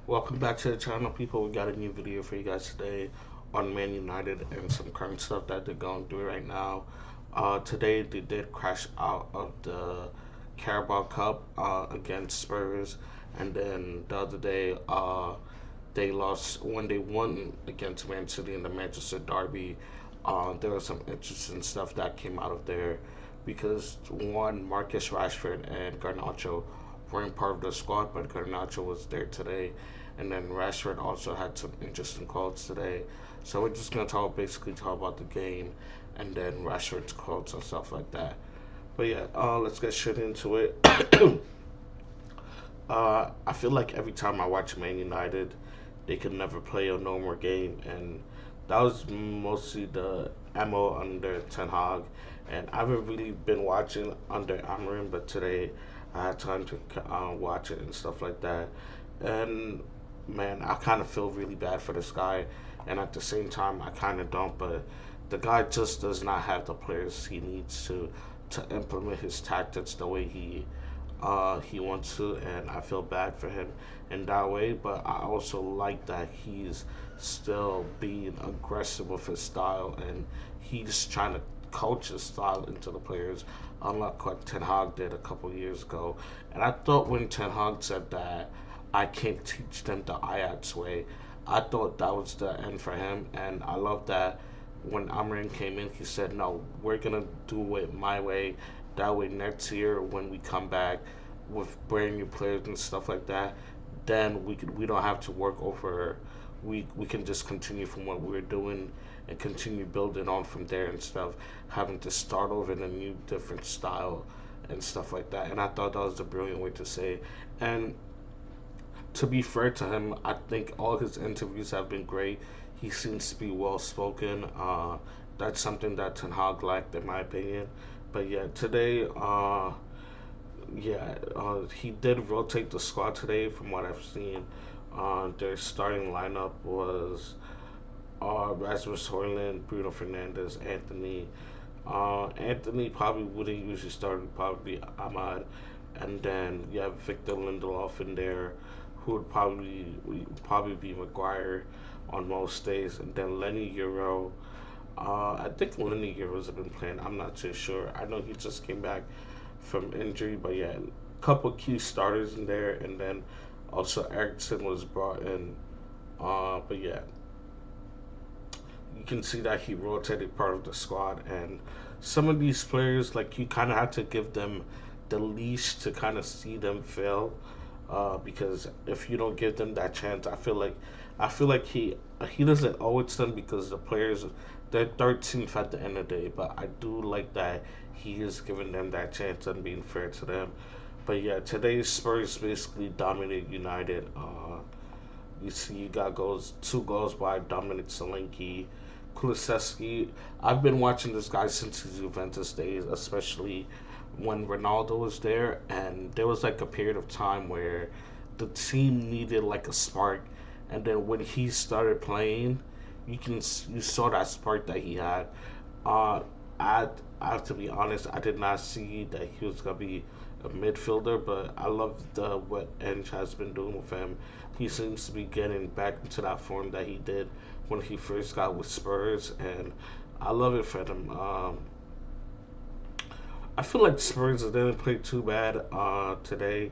Welcome back to the channel, people. We got a new video for you guys today on Man United and some current stuff that they're going through right now. Today they did crash out of the Carabao Cup against Spurs, and then the other day they lost when they won against Man City in the Manchester Derby. There was some interesting stuff that came out of there because one, Marcus Rashford and Garnacho weren't part of the squad, but Garnacho was there today, and then Rashford also had some interesting quotes today. So we're just gonna basically talk about the game, and then Rashford's quotes and stuff like that. But yeah, let's get straight into it. I feel like every time I watch Man United, they could never play a normal game, and that was mostly the MO under Ten Hag. And I haven't really been watching under Amarin, but today I had time to watch it and stuff like that. And man, I kind of feel really bad for this guy, and at the same time, I kind of don't. But the guy just does not have the players he needs to implement his tactics the way he wants to, and I feel bad for him in that way. But I also like that he's still being aggressive with his style, and he's trying to coach his style into the players, unlike what Ten Hag did a couple years ago. And I thought when Ten Hag said that I can't teach them the Ajax way, I thought that was the end for him. And I love that when Amrin came in, he said, "No, we're gonna do it my way. That way, next year when we come back with brand new players and stuff like that, then we don't have to work over. We can just continue from what we were doing and continue building on from there instead of having to start over in a new different style and stuff like that." And I thought that was a brilliant way to say. And to be fair to him, I think all his interviews have been great. He seems to be well spoken. That's something that Ten Hag lacked, in my opinion. But yeah, today, he did rotate the squad today, from what I've seen. Their starting lineup was Rasmus Højlund, Bruno Fernandes, Anthony. Anthony probably wouldn't usually start, would probably be Ahmad. And then you have Victor Lindelof in there, who would probably be Maguire on most days. And then Lenny Euro. I think Lenny Euro's been playing. I'm not too sure. I know he just came back from injury, but yeah, a couple key starters in there, and then also Ericsson was brought in. But yeah, you can see that he rotated part of the squad, and some of these players, like, you kind of have to give them the leash to kind of see them fail, because if you don't give them that chance, I feel like he doesn't owe it to them because the players, they're 13th at the end of the day. But I do like that he is giving them that chance and being fair to them. But yeah, today's Spurs basically dominated United. You see, you got two goals by Dominic Solanke. Kulusevski, I've been watching this guy since his Juventus days, especially when Ronaldo was there, and there was like a period of time where the team needed like a spark, and then when he started playing, you saw that spark that he had. Uh, I I have to be honest, I did not see that he was gonna be a midfielder, but I love the what Ench has been doing with him. He seems to be getting back into that form that he did when he first got with Spurs, and I love it for them. I feel like Spurs didn't play too bad today,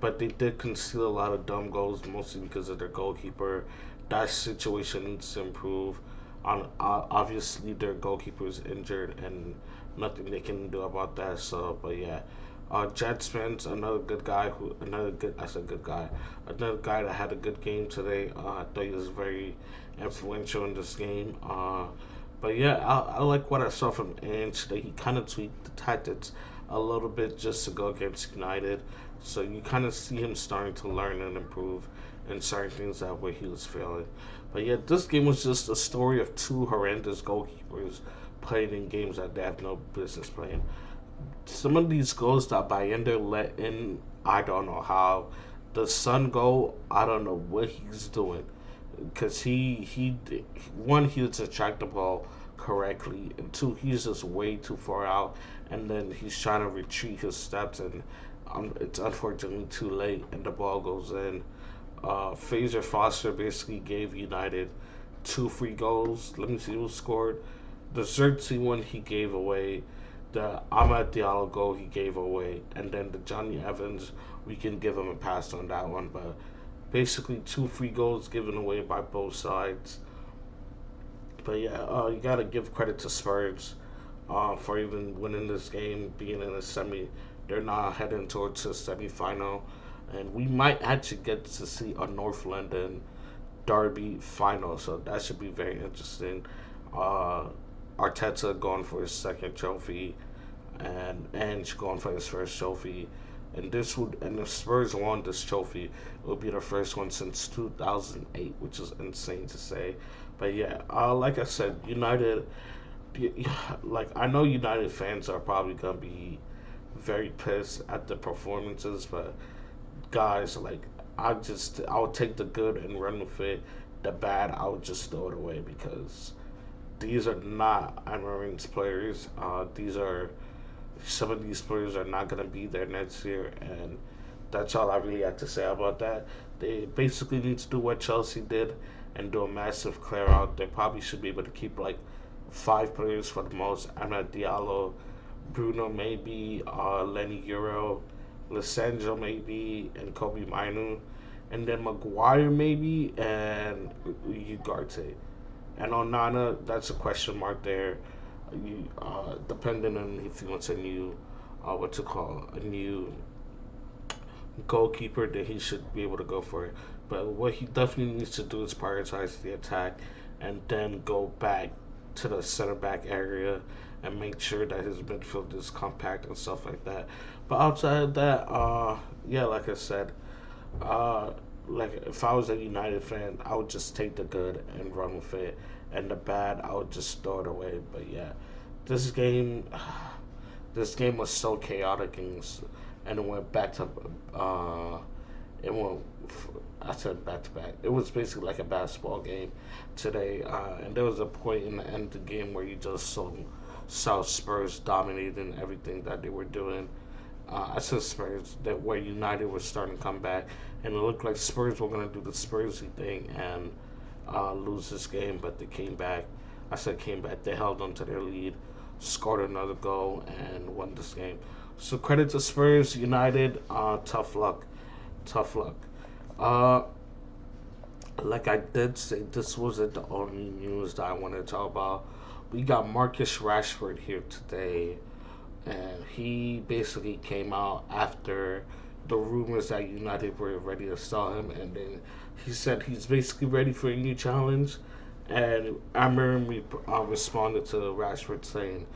but they did concede a lot of dumb goals, mostly because of their goalkeeper. That situation needs to improve. Obviously, their goalkeeper is injured, and nothing they can do about that. So, but yeah, Jed Spence, another good guy I said good guy, another guy that had a good game today. I thought he was very influential in this game. But yeah, I like what I saw from Ange. That he kind of tweaked the tactics a little bit just to go against United. So you kind of see him starting to learn and improve in certain things that where he was failing. But yeah, this game was just a story of two horrendous goalkeepers playing in games that they have no business playing. Some of these goals that Bayender let in, I don't know how. The Sun goal, I don't know what he's doing, because one, he was to track the ball correctly, and two, he's just way too far out, and then he's trying to retreat his steps, and it's unfortunately too late, and the ball goes in. Fraser Foster basically gave United two free goals. Let me see who scored. The Xerxes one he gave away. The Ahmad Diallo goal he gave away. And then the Johnny Evans, we can give him a pass on that one. But basically, two free goals given away by both sides. But yeah, you got to give credit to Spurs for even winning this game, being in a semi. They're now heading towards a semi-final, and we might actually get to see a North London Derby final. So that should be very interesting. Uh, Arteta going for his second trophy, and Ange going for his first trophy. And if Spurs won this trophy, it would be the first one since 2008, which is insane to say. But yeah, like I said, United, like I know United fans are probably gonna be very pissed at the performances, but guys, like I would take the good and run with it. The bad, I would just throw it away because these are not Emirates players. These are Some of these players are not going to be there next year, and that's all I really have to say about that. They basically need to do what Chelsea did and do a massive clear out. They probably should be able to keep like five players for the most. Ahmed Diallo, Bruno maybe, Lenny Euro, Lissandro maybe, and Kobe Mainu, and then Maguire maybe, and Ugarte. And Onana, that's a question mark there. Depending on if he wants a new, what to call a new goalkeeper, then he should be able to go for it. But what he definitely needs to do is prioritize the attack, and then go back to the center back area and make sure that his midfield is compact and stuff like that. But outside of that, yeah, like I said, uh, like if I was a United fan, I would just take the good and run with it, and the bad, I would just throw it away. But yeah, this game, this game was so chaotic and it went back to, it went. I said back to back. It was basically like a basketball game today, and there was a point in the end of the game where you just saw Spurs dominating everything that they were doing. I said Spurs that where United was starting to come back, and it looked like Spurs were going to do the Spursy thing and lose this game, but they came back. I said came back. They held on to their lead, scored another goal, and won this game. So credit to Spurs. United, tough luck, tough luck. Uh, like I did say, this wasn't the only news that I wanted to talk about. We got Marcus Rashford here today, and he basically came out after the rumors that United were ready to sell him, and then he said he's basically ready for a new challenge. And Amorim responded to Rashford saying,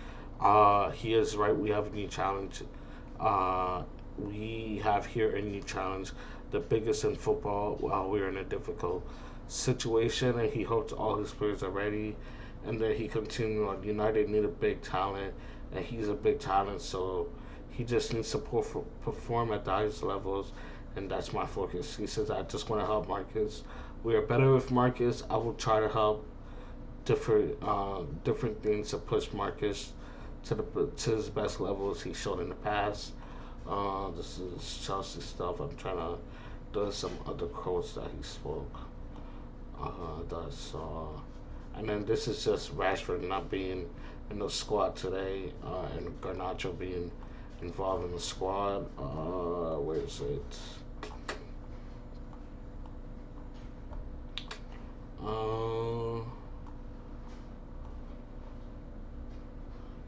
"He is right. We have a new challenge. Uh, we have here a new challenge, the biggest in football. While we're in a difficult situation, and he hopes all his players are ready." And then he continued on, United need a big talent, and he's a big talent, so he just needs to perform at the highest levels, and that's my focus. He says, I just want to help Marcus. We are better with Marcus. I will try to help different things to push Marcus to his best levels he showed in the past. This is Chelsea stuff. I'm trying to do some other quotes that he spoke. That I saw. And then this is just Rashford not being in the squad today, and Garnacho being involved in the squad. Where is it? Uh,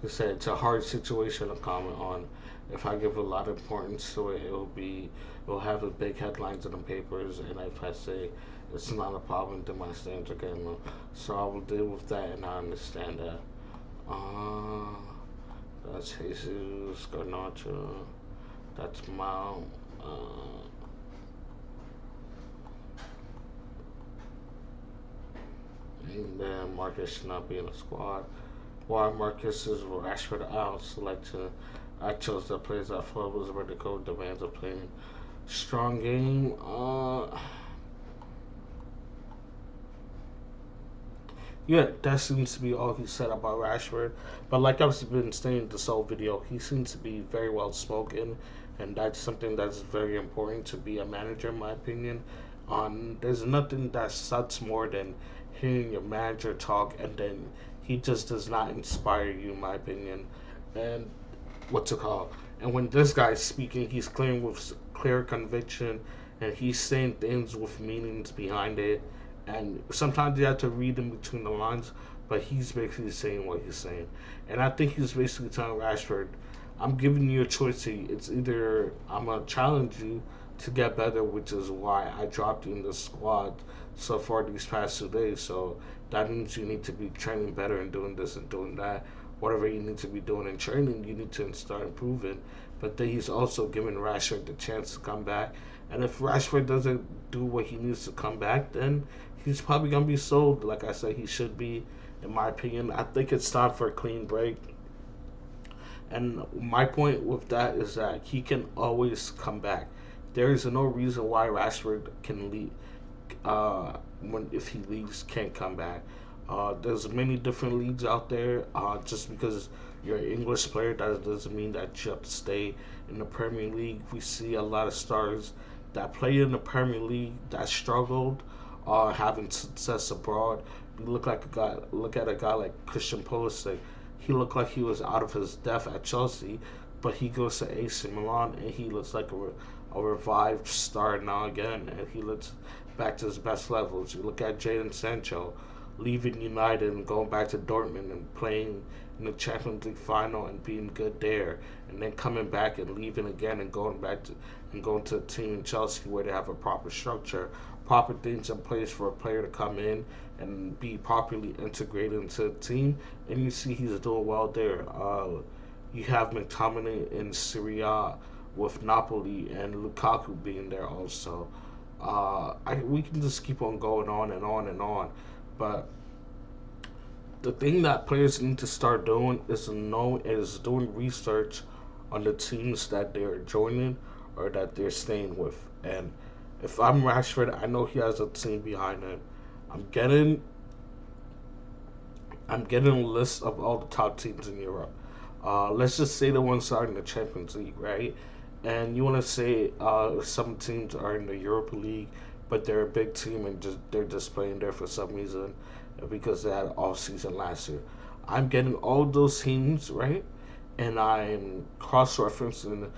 he said it's a hard situation to comment on. If I give a lot of importance to it, it'll have the big headlines in the papers, and if I say it's not a problem, then my stands are getting low. So I will deal with that, and I understand that. Uh, that's Jesus Garnacho. That's Mount. And then Marcus should not be in the squad. Why Marcus is Rashford out selection. I chose the players I thought was ready to go. Demands of playing strong game. Yeah, that seems to be all he said about Rashford. But like I've been saying this whole video, he seems to be very well spoken, and that's something that's very important to be a manager, in my opinion. There's nothing that sucks more than hearing your manager talk and then he just does not inspire you, in my opinion. And what's it called? And when this guy's speaking, he's clear with clear conviction, and he's saying things with meanings behind it. And sometimes you have to read in between the lines, but he's basically saying what he's saying. And I think he's basically telling Rashford, "I'm giving you a choice. It's either I'm gonna challenge you to get better, which is why I dropped you in the squad so far these past 2 days. So that means you need to be training better and doing this and doing that. Whatever you need to be doing in training, you need to start improving." But then he's also giving Rashford the chance to come back. And if Rashford doesn't do what he needs to come back, then he's probably gonna be sold. Like I said, he should be, in my opinion. I think it's time for a clean break. And my point with that is that he can always come back. There is no reason why Rashford can leave when if he leaves can't come back. There's many different leagues out there. Just because you're an English player, that doesn't mean that you have to stay in the Premier League. We see a lot of stars that play in the Premier League that struggled, having success abroad. You look like a guy. Look at a guy like Christian Pulisic. He looked like he was out of his depth at Chelsea, but he goes to AC Milan and he looks like a revived star now again, and he looks back to his best levels. You look at Jadon Sancho leaving United and going back to Dortmund and playing in the Champions League final and being good there, and then coming back and leaving again and going to a team in Chelsea where they have a proper structure, proper things in place for a player to come in and be properly integrated into the team. And you see he's doing well there. You have McTominay in Serie A with Napoli and Lukaku being there also. We can just keep on going on and on and on. But the thing that players need to start doing is doing research on the teams that they're joining or that they're staying with. And if I'm Rashford, I know he has a team behind him. I'm getting I'm getting a list of all the top teams in Europe. Let's just say the ones that are in the Champions League, right? And you want to say some teams are in the Europa League, but they're a big team and they're just playing there for some reason because they had off season last year. I'm getting all those teams right, and I'm cross referencing.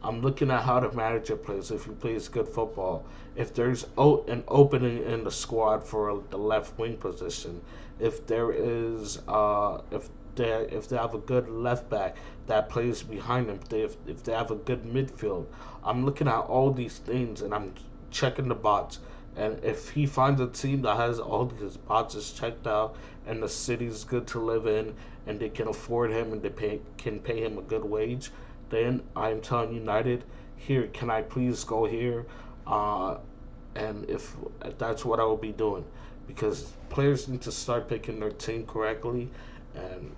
I'm looking at how the manager plays. If he plays good football, if there's an opening in the squad for the left wing position, if there is, if they have a good left back that plays behind them, if they have a good midfield, I'm looking at all these things and I'm checking the box. And if he finds a team that has all these boxes checked out and the city's good to live in and they can afford him and can pay him a good wage, then I'm telling United, here, can I please go here? Uh, and if that's what I will be doing, because players need to start picking their team correctly, and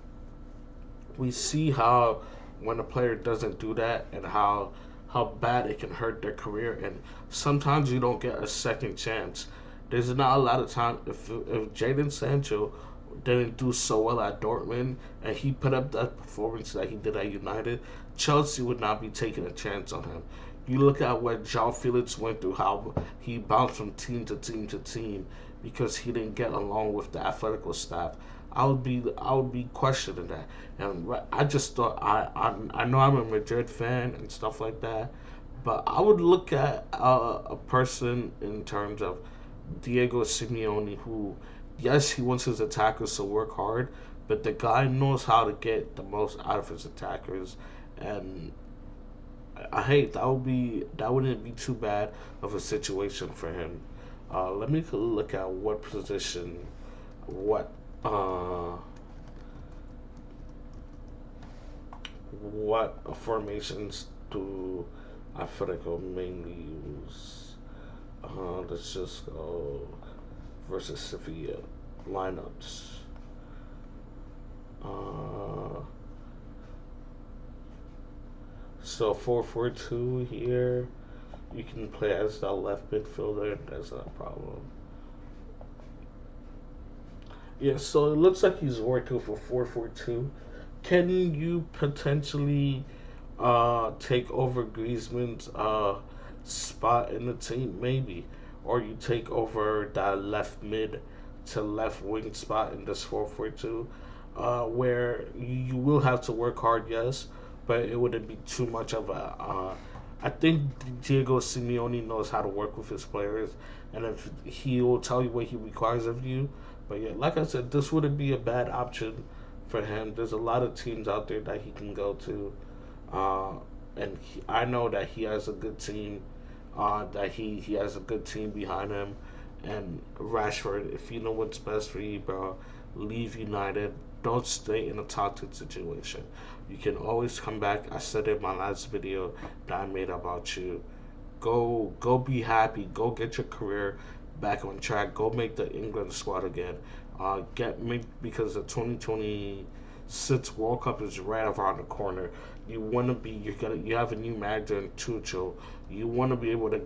we see how when a player doesn't do that and how bad it can hurt their career, and sometimes you don't get a second chance. There's not a lot of time if Jadon Sancho didn't do so well at Dortmund and he put up that performance that he did at United, Chelsea would not be taking a chance on him. You look at what João Felix went through, how he bounced from team to team to team because he didn't get along with the athletic staff. I would be questioning that, and I just thought I know I'm a Madrid fan and stuff like that, but I would look at a person in terms of Diego Simeone, who, yes, he wants his attackers to work hard, but the guy knows how to get the most out of his attackers, and I hate that wouldn't be too bad of a situation for him. Let me look at what uh, what formations do Atletico mainly use. Let's just go versus Sevilla lineups. Uh, so 4-4-2 here. You can play as the left midfielder. That's not a problem. Yeah, so it looks like he's working for 4-4-2. Can you potentially take over Griezmann's spot in the team? Maybe. or you take over that left mid to left wing spot in this 4-4-2, where you will have to work hard, yes, but it wouldn't be too much of a. I think Diego Simeone knows how to work with his players, and if he will tell you what he requires of you. But yeah, like I said, this wouldn't be a bad option for him. There's a lot of teams out there that he can go to, uh, and I know that he has a good team. That he has a good team behind him, and Rashford, if you know what's best for you, bro, leave United. Don't stay in a toxic situation. You can always come back. I said in my last video that I made about you. Go be happy. Go get your career back on track. Go make the England squad again. Get make because the 2026 World Cup is right around the corner. You have a new manager in Tuchel. You want to be able to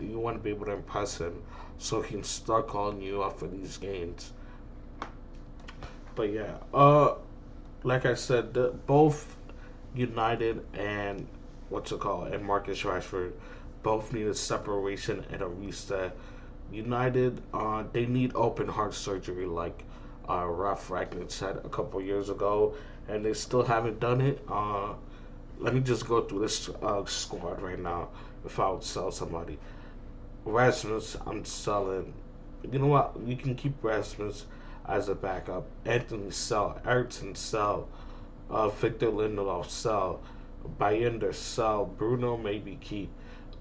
you want to be able to impress him so he can start calling you up for these games. But yeah, like I said, both United and what's it called and Marcus Rashford both need a separation and a reset. United, they need open heart surgery, like Ralph Ragnick said a couple years ago, and they still haven't done it. Let me just go through this squad right now. If I would sell somebody, Rasmus, I'm selling. You know what? You can keep Rasmus as a backup. Anthony sell. Ericsson sell. Victor Lindelof sell. Bayender sell. Bruno maybe keep.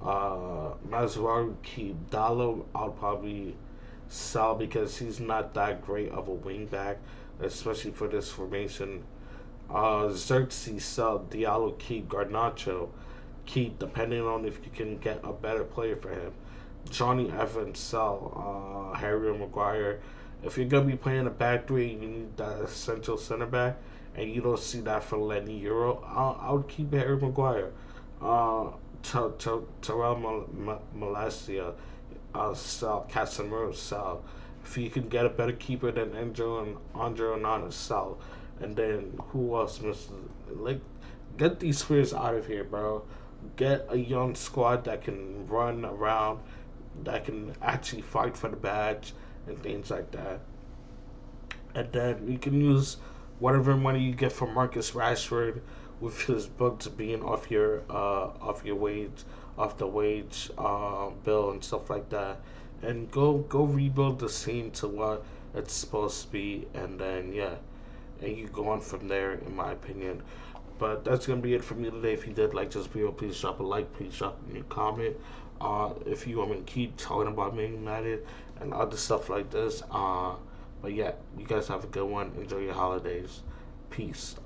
Mazraoui keep. Dallo I'll probably sell because he's not that great of a wing back, especially for this formation. Xerxes sell. Diallo keep. Garnacho keep, depending on if you can get a better player for him. Johnny Evans sell. Harry Maguire. If you're gonna be playing a back three, you need that essential center back, and you don't see that for Lenny Euro. I would keep Harry Maguire. Uh, Terrell Malacia sell. Casemiro sell. If you can get a better keeper than Andre Onana, sell. And then who else misses? Like, get these players out of here, bro. Get a young squad that can run around, that can actually fight for the badge and things like that. And then you can use whatever money you get from Marcus Rashford with his books being off your wage, off the wage bill and stuff like that, and go rebuild the scene to what it's supposed to be, and then yeah, and you go on from there, in my opinion. But that's gonna be it for me today. If you did like this video, please drop a like, please drop a comment. If you want me to keep talking about Man United and other stuff like this. But yeah, you guys have a good one. Enjoy your holidays. Peace.